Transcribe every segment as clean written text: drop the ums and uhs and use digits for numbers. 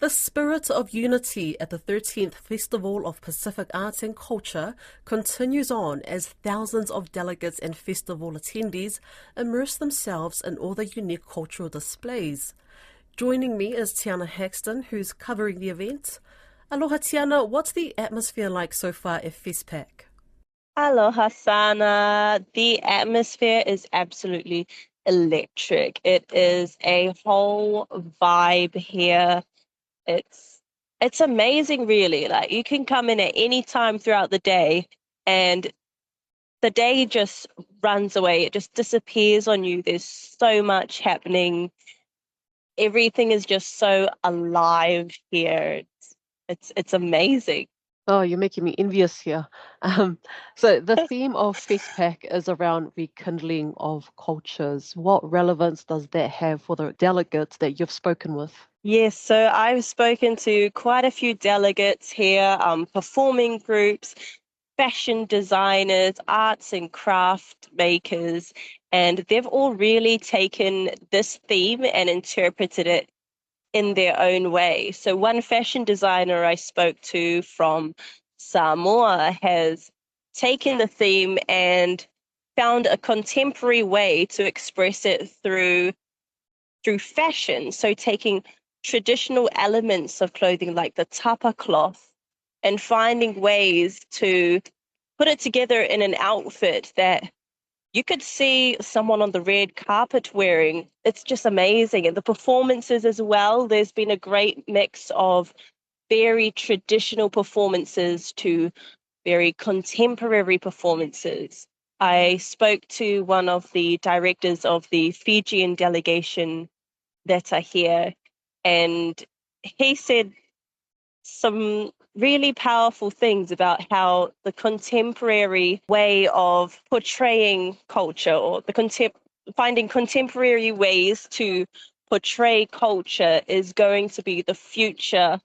The spirit of unity at the 13th Festival of Pacific Arts and Culture continues on as thousands of delegates and festival attendees immerse themselves in all the unique cultural displays. Joining me is Tiana Haxton, who's covering the event. Aloha Tiana, what's the atmosphere like so far at FestPAC? Aloha Sana. The atmosphere is absolutely electric. It is a whole vibe here. It's it's amazing, really. Like you can come in at any time throughout the day and the day just runs away. It just disappears on you. There's so much happening. Everything is just so alive here. It's amazing. Oh, you're making me envious here. Um, so the theme of FestPAC is around rekindling of cultures. What relevance does that have for the delegates that you've spoken with? Yes, so I've spoken to quite a few delegates here, performing groups, fashion designers, arts and craft makers, and they've all really taken this theme and interpreted it in their own way. So one fashion designer I spoke to from Samoa has taken the theme and found a contemporary way to express it through fashion. So taking traditional elements of clothing like the tapa cloth and finding ways to put it together in an outfit that you could see someone on the red carpet wearing. It's just amazing. And the performances as well, there's been a great mix of very traditional performances to very contemporary performances. I spoke to one of the directors of the Fijian delegation that are here, and he said some really powerful things about how the contemporary way of portraying culture or finding contemporary ways to portray culture is going to be the future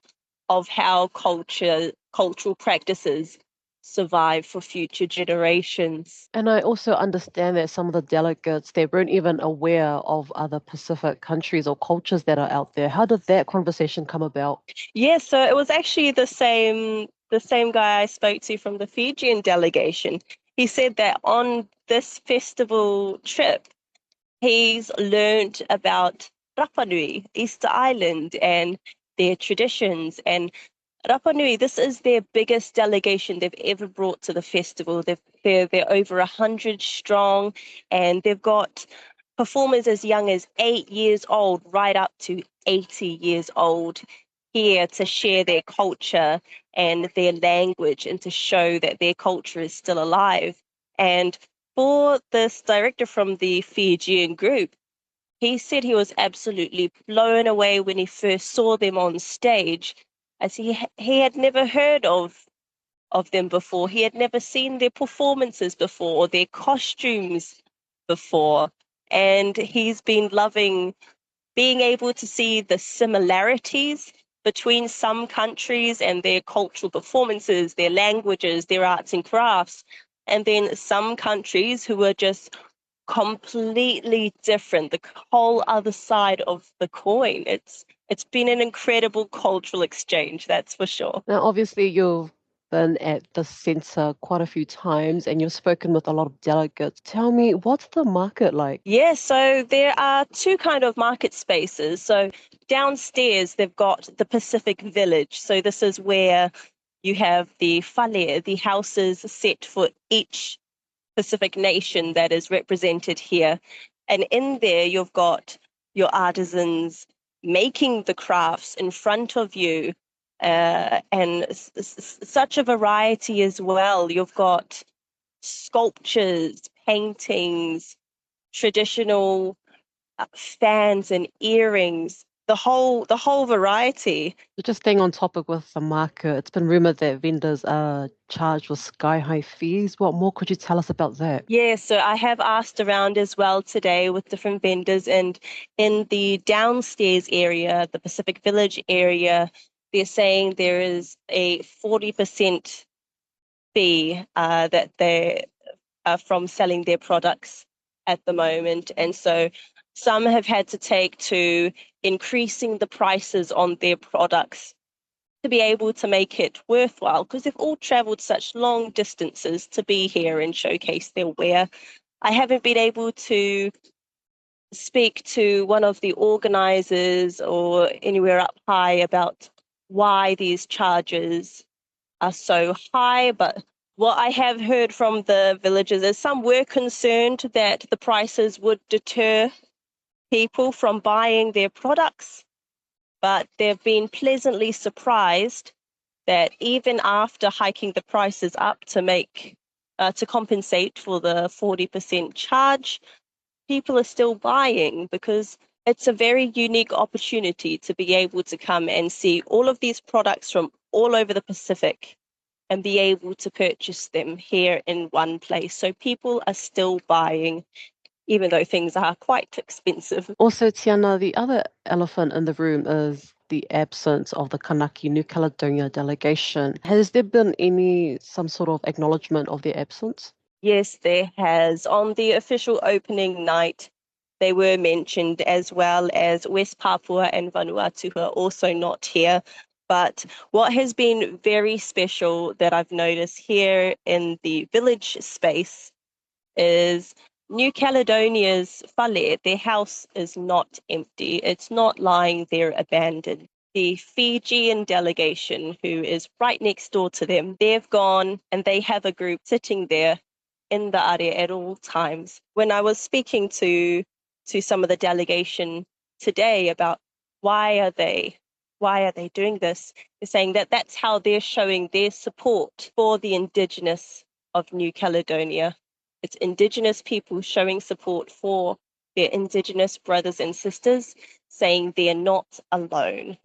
of how cultural practices survive for future generations. And I also understand that some of the delegates, they weren't even aware of other Pacific countries or cultures that are out there. How did that conversation come about? Yeah, so it was actually the same guy I spoke to from the Fijian delegation. He said that on this festival trip, he's learned about Rapa Nui, Easter Island, and their traditions. And Rapa Nui, this is their biggest delegation they've ever brought to the festival. They're over 100 strong, and they've got performers as young as 8 years old, right up to 80 years old, here to share their culture and their language and to show that their culture is still alive. And for this director from the Fijian group, he said he was absolutely blown away when he first saw them on stage, as he had never heard of them before. He had never seen their performances before or their costumes before. And he's been loving being able to see the similarities between some countries and their cultural performances, their languages, their arts and crafts, and then some countries who are just completely different, the whole other side of the coin. It's been an incredible cultural exchange, that's for sure. Now, obviously, you've been at the centre quite a few times and you've spoken with a lot of delegates. Tell me, what's the market like? Yeah, so there are two kind of market spaces. So downstairs they've got the Pacific Village. So this is where you have the fale, the houses set for each Pacific nation that is represented here. And in there, you've got your artisans making the crafts in front of you, and such a variety as well. You've got sculptures, paintings, traditional fans and earrings, the whole variety. So just staying on topic with the market, it's been rumored that vendors are charged with sky-high fees. What more could you tell us about that? Yeah, so I have asked around as well today with different vendors, and in the downstairs area, the Pacific Village area, they're saying there is a 40% fee that they are from selling their products at the moment. And so Some have had to take to increasing the prices on their products to be able to make it worthwhile, because they've all traveled such long distances to be here and showcase their wear. I haven't been able to speak to one of the organizers or anywhere up high about why these charges are so high, but what I have heard from the villagers is some were concerned that the prices would deter people from buying their products, but they've been pleasantly surprised that even after hiking the prices up to compensate for the 40% charge, people are still buying, because it's a very unique opportunity to be able to come and see all of these products from all over the Pacific and be able to purchase them here in one place. So people are still buying, even though things are quite expensive. Also, Tiana, the other elephant in the room is the absence of the Kanaki New Caledonia delegation. Has there been some sort of acknowledgement of their absence? Yes, there has. On the official opening night, they were mentioned, as well as West Papua and Vanuatu, who are also not here. But what has been very special that I've noticed here in the village space is New Caledonia's whale, their house is not empty. It's not lying there abandoned. The Fijian delegation, who is right next door to them, they've gone and they have a group sitting there in the area at all times. When I was speaking to some of the delegation today about why are they doing this, they're saying that that's how they're showing their support for the Indigenous of New Caledonia. It's Indigenous people showing support for their Indigenous brothers and sisters, saying they're not alone.